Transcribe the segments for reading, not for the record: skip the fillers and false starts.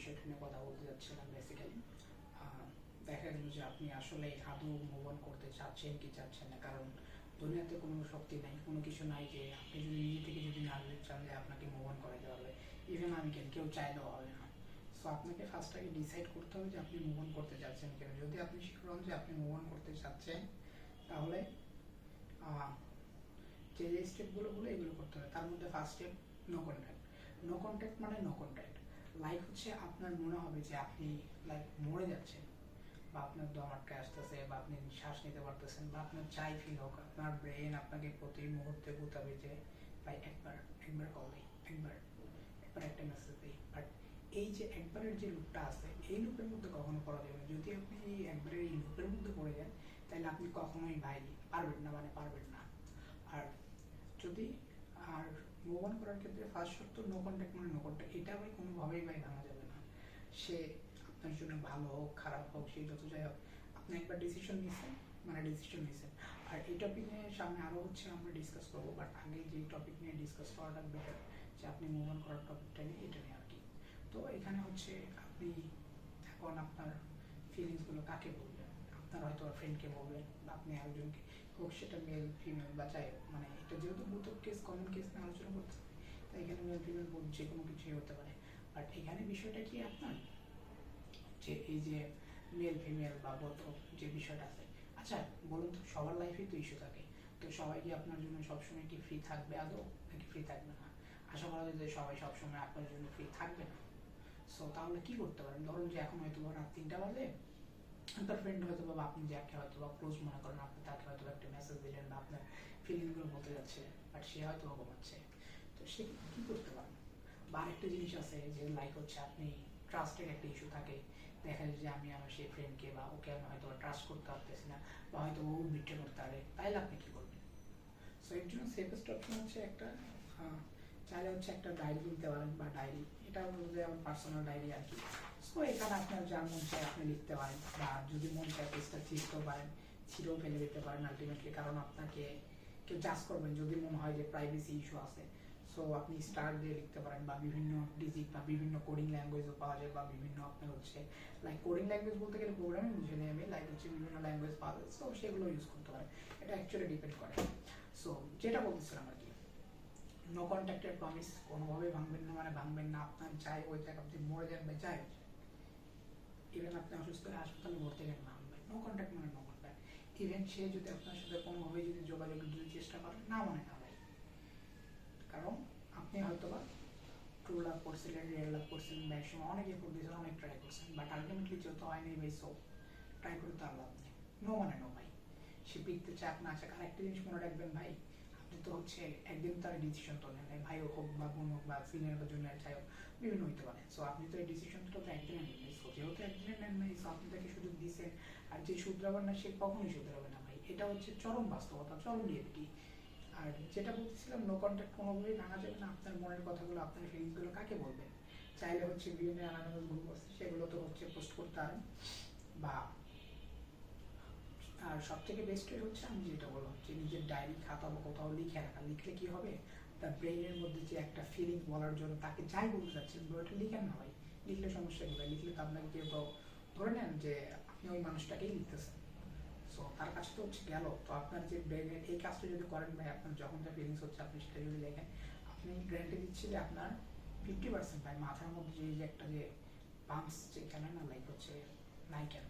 বিষয়টা নিয়ে কথা বলতে যাচ্ছিলাম বেসিক্যালি। দেখা গেল যে আপনি আসলে আদৌ মুভ অন করতে চাচ্ছেন কি চাচ্ছেন না, কারণ দুনিয়াতে কোনো শক্তি নাই, কোনো কিছু নাই যে আপনি যদি নিজে থেকে যদি না চান যে আপনাকে মুভ অন করাতে পারবে। ইভেন আমি কেউ চাইলেও হবে না। সো আপনাকে ফার্স্ট আগে ডিসাইড করতে হবে যে আপনি মুভ অন করতে চাচ্ছেন কেন। যদি আপনি শিওর হন যে আপনি মুভ অন করতে চাচ্ছেন, তাহলে যে যে স্টেপগুলো বলে এগুলো করতে হবে। তার মধ্যে first step no contact. No contact মানে নো কন্ট্যাক্ট। লাইক হচ্ছে আপনার মনে হবে যে আপনি লাইক মরে যাচ্ছেন, বা আপনার দম আটকে আসতেছে, বা আপনি শ্বাস নিতে পারতেছেন, বা আপনার চাই ফিল হোক, আপনার ব্রেন আপনাকে প্রতি মুহূর্তে বুঝাবে যে ভাই একবার একবার কল দিই, একবার একবার একটা মেসেজ দিই। বাট এই যে একবারের যে লুপটা আছে, এই লুপের মধ্যে কখনো পড়া যাবে না। যদি আপনি এই একবারের এই লুপের মধ্যে পড়ে যান, তাহলে আপনি কখনোই ভাই পারবেন না, মানে পারবেন না। আর যদি আর মুভ অন করার ক্ষেত্রে ফার্স্ট শর্ত নো কন্ট্যাক্ট মানে নো কন্ট্যাক্ট। এটা ভাই কোনোভাবেই ভাই ভাঙা যাবে না। সে আপনার জন্য ভালো হোক খারাপ হোক, সে যত যাই হোক, আপনি একবার ডিসিশন নিয়েছেন মানে ডিসিশন নিয়েছেন। আর এই টপিক নিয়ে সামনে আরও হচ্ছে আমরা ডিসকাস করবো, বাট আগে যে টপিক নিয়ে ডিসকাস করাটা বেটার, যে আপনি মুভ অন করার টপিকটা নিয়ে, এটা নিয়ে আর কি। তো এখানে হচ্ছে আপনি এখন আপনার ফিলিংসগুলো কাকে বলবেন। আপনার হয়তো ফ্রেন্ডকে বলবেন, বা আপনি একজনকে হোক, সেটা মেল ফিমেল বা যাই হোক, মানে এটা যেহেতু বুথ কেস কমন কেস নিয়ে আলোচনা করতে, তাই এখানে মেল ফিমেল যে কোনো কিছুই হতে পারে। বাট এখানে বিষয়টা কি আপনার, যে এই যে মেল ফিমেল বা বোথ যে বিষয়টা আছে, আচ্ছা বলুন তো, সবার লাইফেই তো ইস্যু থাকে। তো সবাই কি আপনার জন্য সবসময় কি ফ্রি থাকবে আদৌ, নাকি ফ্রি থাকবে না? আশা করা যায় যে সবাই সবসময় আপনার জন্য ফ্রি থাকবে না। সো তাহলে কি করতে পারেন? ধরুন যে এখন হয়তো রাত 3টা বাজে, আপনার ফ্রেন্ড হয়তো বা আপনি যাকে হয়তো বা ক্লোজ মনে করেন, আপনি তাকে হয়তো একটা মেসেজ দিলেন বা আপনার ফিলিংগুলো বলতে যাচ্ছিলেন, বাট সে হয়তো ঘুমাচ্ছে। তো সে কি করতে পারেন? বা আরেকটা জিনিস আছে যে লাইক হচ্ছে আপনি ট্রাস্টের একটা ইস্যু থাকে। দেখা যায় যে আমি আমার সেই ফ্রেন্ডকে বা ওকে আমি হয়তো ট্রাস্ট করতে পারতেছি না, বা হয়তো ও বিট্রে করতে পারে, তাইলে আপনি কি করবেন? সো এর জন্য সেফেস্ট অপশন হচ্ছে একটা, চাইলে হচ্ছে একটা ডায়েরি তুলতে পারেন, বা ডায়েরি, এটা বলতে আমার পার্সোনাল ডায়েরি আর কি। সো এখানে আপনার যা মন চায় আপনি লিখতে পারেন, বা যদি মন চায় পেজটা ছিঁড়তেও পারেন, ছিঁড়েও ফেলে দিতে পারেন আলটিমেটলি, কারণ আপনাকে কেউ জাজ করবেন যদি মনে হয় যে প্রাইভেসি ইস্যু আছে। সো আপনি স্টার দিয়ে লিখতে পারেন, বা বিভিন্ন ডিজিট বা বিভিন্ন কোডিং ল্যাঙ্গুয়েজও পাওয়া যায়, বা বিভিন্ন আপনার হচ্ছে লাইক কোডিং ল্যাঙ্গুয়েজ বলতে গেলে প্রোগ্রামিং বুঝে নিই আমি, লাইক হচ্ছে বিভিন্ন ল্যাঙ্গুয়েজ পাওয়া যায়, সো সেগুলো ইউজ করতে পারেন। এটা অ্যাকচুয়ালি ডিপেন্ড করে। সো যেটা বলতেছিলাম আর কি, নো কন্ট্যাক্টের প্রমিস কোনোভাবেই ভাঙবেন না, মানে ভাঙবেন না। আপনার চাই ওই জায়গা আপনি মরে যান বা যাই, ইভেন আপনি অসুস্থ হয়ে হাসপাতালে ভর্তি হলেন না, নো কন্ট্যাক্ট মানে নো কন্ট্যাক্ট। ইভেন সে যদি আপনার সাথে কোনোভাবে যদি যোগাযোগের যদি চেষ্টা করেন, না মানে না ভাই। কারণ আপনি হয়তো বা 2 লাখ করছিলেন, 1.5 লাখ করছিলেন, বা একসময় অনেকে করতেছেন, অনেক ট্রাই করছেন, বাট আলটিমেটলি যেহেতু হয়নি ভাই, সো ট্রাই করে তো আর লাভ নেই। নো মানে নো ভাই। সে পিকতে চাক না চাক। আর একটা জিনিস মনে রাখবেন ভাই, আপনি তো হচ্ছে একদিন তার ডিসিশন তো নেন, ভাই হোক বা বোন হোক বা সিনিয়র বা জুনিয়র যাই হোক, বিভিন্ন হইতে পারে। সো আপনি তো এই ডিসিশনটা তো একদিনে নেন নাই। সো যেহেতু একদিনে নেন নাই, সো আপনি তাকে সুযোগ দিয়েছেন। আর যে শুধরাবেন না, সে কখনোই শুধরাবে না ভাই। এটা হচ্ছে চরম বাস্তবতা, চরম রিয়েলিটি। আর যেটা বলতেছিলাম, নো কন্ট্যাক্ট কোনোভাবেই ভাঙা যাবে না। আপনার মনের কথাগুলো, আপনার ফিলিংসগুলো কাকে বলবেন? চাইলে হচ্ছে বিভিন্ন অ্যানানিমাস গ্রুপ আছে, সেগুলো তো হচ্ছে পোস্ট করতে পারেন। বা আর সব থেকে বেস্টই হচ্ছে আমি যেটা বললাম, যে নিজের ডায়েরি খাতা বা কোথাও লিখে রাখা। লিখলে কি হবে, তার ব্রেইনের মধ্যে যে একটা ফিলিং বলার জন্য তাকে যাই বলতে চাচ্ছেন, ওটা লিখেন না ভাই। লিখলে সমস্যা কি ভাই? লিখলে তো আপনাকে কেউ তো ধরে নেন যে আপনি ওই মানুষটাকেই লিখতেছেন। সো তার কাছে তো হচ্ছে গেল। তো আপনার যে ব্রেনের এই কাজটা যদি করেন ভাই, আপনার যখন যা ফিলিংস হচ্ছে আপনি সেটা যদি লেখেন, আপনি গ্যারান্টি দিচ্ছি যে আপনার 50% ভাই মাথার মধ্যে যে একটা যে পাম্পস যেখানে না লাইক হচ্ছে নাই কেন,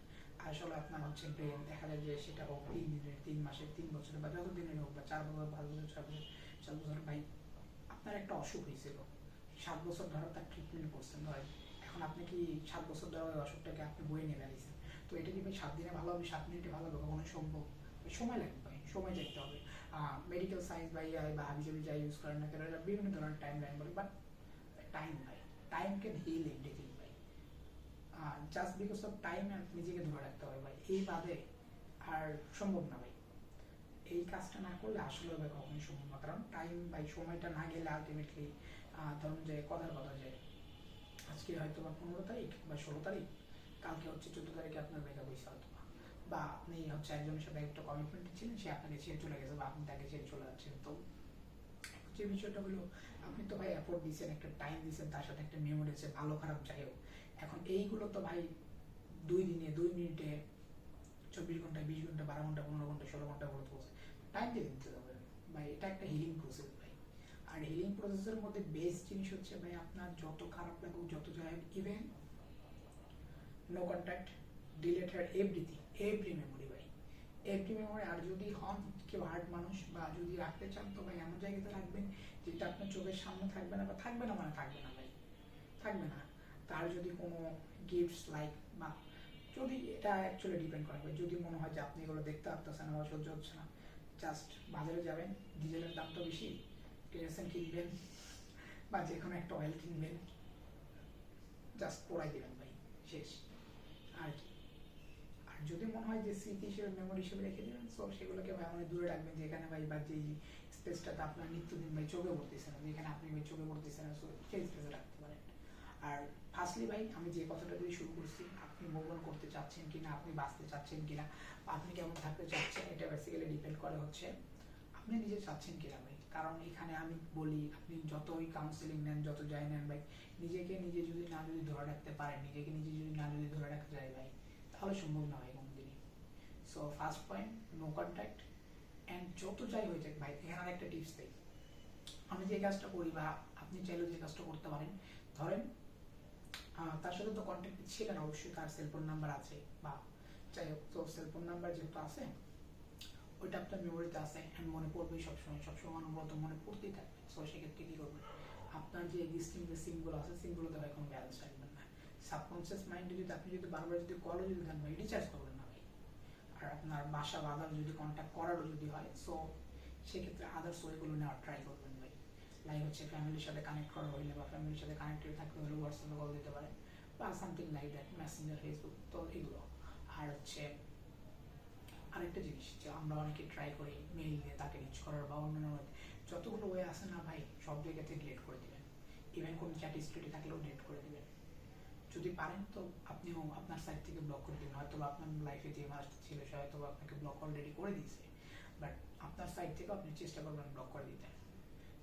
আসলে আপনার হচ্ছে ব্রেন দেখা যায় যে সেটা হোক 3 দিনের, 3 মাসের, 3 বছরের, বা যত দিনের হোক, বা 4 বছর, 5 বছর, 6 বছর, 7 বছর ভাই, আপনার একটা অসুখ হয়েছিল, 7 বছর ধরে তার ট্রিটমেন্ট করছেন ভাই। এখন আপনি কি 7 বছর ধরে ওই অসুখটাকে আপনি বয়ে নিয়ে বেড়াইছেন? তো এটা কি ভাই 7 দিনে ভালো হবে, 7 মিনিটে ভালো হবে? কখনো সম্ভব? সময় লাগবে ভাই, সময় চাইতে হবে। মেডিকেল সায়েন্স বা ইআই বা হাবিজাবি যাই ইউজ করেন না কেন, এরা বিভিন্ন ধরনের টাইম লাইন বলে, বাট টাইম ভাই, টাইম ক্যান হিল এভরিথিং ভাই। জাস্ট বিকজ অফ টাইম নিজেকে ধরে রাখতে হবে ভাই, এই বাদে আর সম্ভব না ভাই। এই কাজটা না করলে আসলে ভাই কখনোই সম্ভব না, কারণ টাইম ভাই, সময়টা না গেলে আলটিমেটলি ধরুন যে কথার কথা, যে আজকে হয়তো বা 15 তারিখ বা 16 তারিখ, কালকে হচ্ছে 14 তারিখে আপনার ব্রেকআপ হয়েছে হয়তো, বা আপনি হচ্ছে একজনের সাথে একটা কমিটমেন্ট ছিলেন, সে আপনাকে ছেড়ে চলে গেছে, বা আপনি তাকে ছেড়ে চলে যাচ্ছেন। তো যে বিষয়টা হলো আপনি তো ভাই এফোর্ট দিয়েছেন, একটা টাইম দিয়েছেন, তার সাথে একটা মেমোরি আছে, ভালো খারাপ যাই হোক। এখন এইগুলো তো ভাই 2 দিনে 2 মিনিটে 24 ঘন্টায় 20 ঘন্টা 12 ঘন্টা 15 ঘন্টা 16 ঘন্টা বলতে বলছে টাইম দিয়ে দিতে হবে ভাই। এটা একটা হিলিং প্রসেস ভাই। আর হিলিং প্রসেসের মধ্যে বেস্ট জিনিস হচ্ছে ভাই আপনার যত খারাপ লাগুক যত যাই হোক, ইভেন নো কন্ট্যাক্ট, ডিলেট হার এভরিথিং, এভরি মেমোরি ভাই, এভরি মেমোরি। আর যদি হন কেউ হার্ড মানুষ বা যদি রাখতে চান তো ভাই এমন জায়গাতে রাখবেন যেটা আপনার চোখের সামনে থাকবে না, বা থাকবে না মানে থাকবে না ভাই, থাকবে না। তার যদি কোনো গিফটস লাইক বা যদি এটা অ্যাকচুয়ালি ডিপেন্ড করে ভাই, যদি মনে হয় যে আপনি এগুলো দেখতে পারতেছেন না বা সহ্য হচ্ছে না, জাস্ট বাজারে যাবেন, ডিজেলের দাম তো বেশি, কেরোসিন কিনবেন বা যে কোনো একটা অয়েল কিনবেন, জাস্ট পোড়াই দেবেন ভাই, শেষ। আর কি, আর যদি মনে হয় যে স্মৃতি হিসেবে মেমোরি হিসেবে রেখে দেবেন, সো সেগুলোকে ভাই অনেক দূরে রাখবেন, যেখানে ভাই বা যেই স্পেসটাতে আপনার নিত্যদিন ভাই চোখে পড়তেছে না, যেখানে আপনি ভাই চোখে পড়তেছে না, সো সেই স্পেসে রাখতে পারেন। আর ফার্স্টলি ভাই আমি যে কথাটা দিয়ে শুরু করছি, আপনি মুভ অন করতে চাচ্ছেন কিনা, আপনি বাঁচতে চাচ্ছেন কিনা, বা আপনি কেমন থাকতে চাচ্ছেন, এটা বেসিক্যালি ডিপেন্ড করে হচ্ছে আপনি নিজে চাচ্ছেন কিনা ভাই। কারণ এখানে আমি বলি আপনি যতই কাউন্সিলিং নেন, যত যাই নেন ভাই, নিজেকে নিজে যদি ধরে রাখতে পারেন, নিজেকে নিজে যদি ধরে রাখতে যায় ভাই, তাহলে সম্ভব না হয় কোনোদিনই। So first point, no contact. And যত যাই হয়ে যাক ভাই, এখানে আর একটা টিপস দেই, আমি যে কাজটা করি বা আপনি চাইলেও যে কাজটা করতে পারেন, ধরেন তার সাথে তো কন্ট্যাক্ট ছিলেন অবশ্যই, তার সেলফোন নাম্বার আছে বা যাই হোক, তো সেলফোন নাম্বার যেহেতু আছে ওইটা আপনার মেমোরিতে আছে অ্যান্ড মনে পড়বেই সবসময়, সবসময় অনবরত মনে পড়তেই থাকবে। সো সেক্ষেত্রে কী করবেন, আপনার যে এক্সিস্টিং যে সিমগুলো আছে সিমগুলোতে ভাই কোনো ব্যালেন্স রাখবেন না। সাবকনসিয়াস মাইন্ডে যদি আপনি যদি বারবার যদি কলও যদি দেন ভাই, রিচার্জ করবেন না ভাই। আর আপনার বাসা বা আদার যদি কন্ট্যাক্ট করারও যদি হয়, সো সেক্ষেত্রে আদার্স ওয়েগুলো নেওয়ার ট্রাই করবেন ভাই। লাইক হচ্ছে ফ্যামিলির সাথে কানেক্ট করা হইলে বা ফ্যামিলির সাথে কানেক্টেড থাকতে হলে হোয়াটসঅ্যাপে কল দিতে পারেন বা something like that, Messenger, Facebook, তো এগুলো। আর হচ্ছে আরেকটা জিনিস যে আমরা অনেকে ট্রাই করি মেইল দিয়ে তাকে রিচ করার বা অন্যান্য যতগুলো ওয়ে আছে না ভাই, সব জায়গাতে ডিলিট করে দিবেন। ইভেন কোনো চ্যাট হিস্ট্রি থাকলেও ডিলিট করে দিবেন। যদি পারেন তো আপনিও আপনার সাইড থেকে ব্লক করে দিন, হয়তো আপনার লাইফে যে মানুষটা ছিল সে হয়তো আপনাকে ব্লক অলরেডি করে দিয়েছে, বাট আপনার সাইড থেকে আপনি চেষ্টা করবেন ব্লক করে দিতে,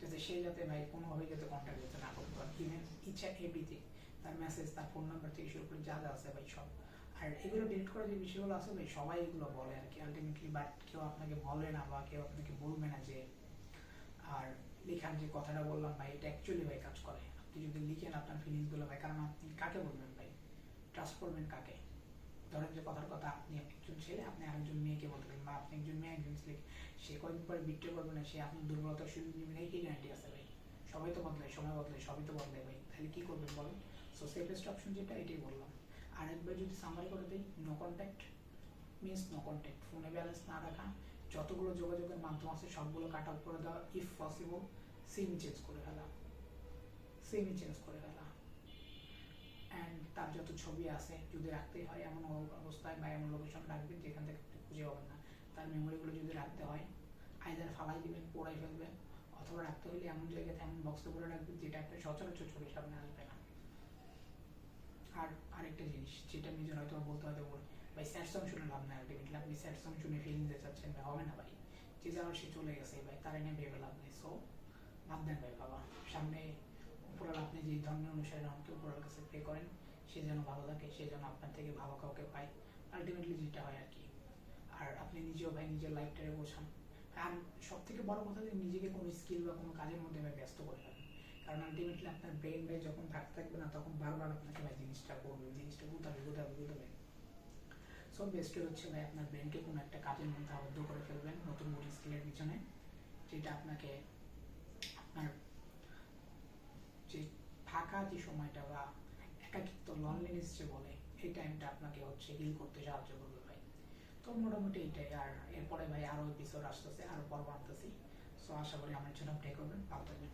যাতে সে যাতে ভাই কোনোভাবে যাতে কন্ট্যাক্ট করতে না করতে পারে। ইভেন ইচ অ্যান্ড এভরিথিং, তার মেসেজ, তার ফোন নাম্বার থেকে শুরু করে যা যা আছে ভাই সব। আর এগুলো ডিলিট করার যে বিষয়গুলো আছে ভাই, সবাই এগুলো বলে আর কি আলটিমেটলি, বাট কেউ আপনাকে বলে না বা কেউ আপনাকে বলবে না যে। আর লেখার যে কথাটা বললাম ভাই, এটা অ্যাকচুয়ালি ভাই কাজ করে। আপনি যদি লিখেন আপনার ফিলিংসগুলো ভাই, কারণ আপনি কাকে বলবেন ভাই, ট্রাস্ট করবেন কাকে? ধরেন যে কথার কথা, আপনি একজন ছেলে আপনি আরেকজন মেয়েকে বলতে পারেন, বা আপনি একজন মেয়ে একজন ছেলে, সে কয়েকদিন পরে বিট্রে করবে না, সে আপনার দুর্বলতার সুযোগ নেবে না, কি গ্যারান্টি আছে ভাই? সবাই তো বদলায়, সময় বদলায়, সবই তো বদলায় ভাই, তাহলে কি করবেন বলেন? সো সেফেস্ট অপশন যেটা, এটাই বললাম। আর একবার যদি সামারি করে দিই, no contact means no contact, ফোনে ব্যালেন্স না রাখা, যতগুলো যোগাযোগের মাধ্যম আছে সবগুলো কাট আউট করে দেওয়া, ইফ পসিবল সিম চেঞ্জ করে ফেলা, সিম চেঞ্জ করে ফেলা। অ্যান্ড তার যত ছবি আছে যদি রাখতেই হয় এমন অবস্থায় বা এমন লোকেশন রাখবেন যেখান থেকে আপনি খুঁজে পাবেন না। তার মেমোরিগুলো যদি রাখতে হয় আইদার ফালাই দিবেন, পোড়াই ফেলবেন, অথবা রাখতে হলে এমন জায়গাতে এমন বক্সে করে রাখবেন যেটা আপনার সচরাচর চোখের সামনে আসবে না। আর আরেকটা জিনিস যেটা নিজের হয়তো বলতে হয়তো ভাই স্যাড সং শুনে লাভ নেই, আলটিমেটলি আপনি স্যাড সং শুনে ফিলিং দিতে চাচ্ছেন ভাই, হবে না ভাই, যে যাওয়ার সে চলে গেছে ভাই, তার এনে ভেবে লাভ নেই। সো বাদ দেন ভাই বাবা, সামনে উপরাল আপনি যে ধর্মের অনুসারে আমাকে উপরাল কাছে প্রে করেন, সে যেন ভালো থাকে, সে যেন আপনার থেকে ভালো কাউকে পায়, আলটিমেটলি যেটা হয় আর কি। আর আপনি নিজেও ভাই নিজের লাইফটারে বোঝান। আর সব থেকে বড় কথা যে নিজেকে কোনো স্কিল বা কোনো কাজের মধ্যে ভাই ব্যস্ত করে ফেলেন, কারণ আলটিমেটলি আপনার ব্রেন ভাই যখন থাকতে থাকবে না তখন বারবার আপনাকে ভাই জিনিসটা করবে, জিনিসটা গুতাবে। সো বেস্ট হচ্ছে ভাই আপনার ব্রেনকে কোনো একটা কাজের মধ্যে আবদ্ধ করে ফেলবেন নতুন নতুন স্কিলের পিছনে, যেটা আপনাকে আপনার যে ফাঁকা যে সময়টা বা একাকিত্ব, লনলিনেস যে বলে, এই টাইমটা আপনাকে হচ্ছে হিল করতে সাহায্য করবে ভাই। তো মোটামুটি এইটাই। আর এরপরে ভাই আরও এপিসোড আসতেছে, আরও পর্ব আনতেছি। সো আশা করি আমার জন্য প্লে করবেন, ভালো থাকবেন।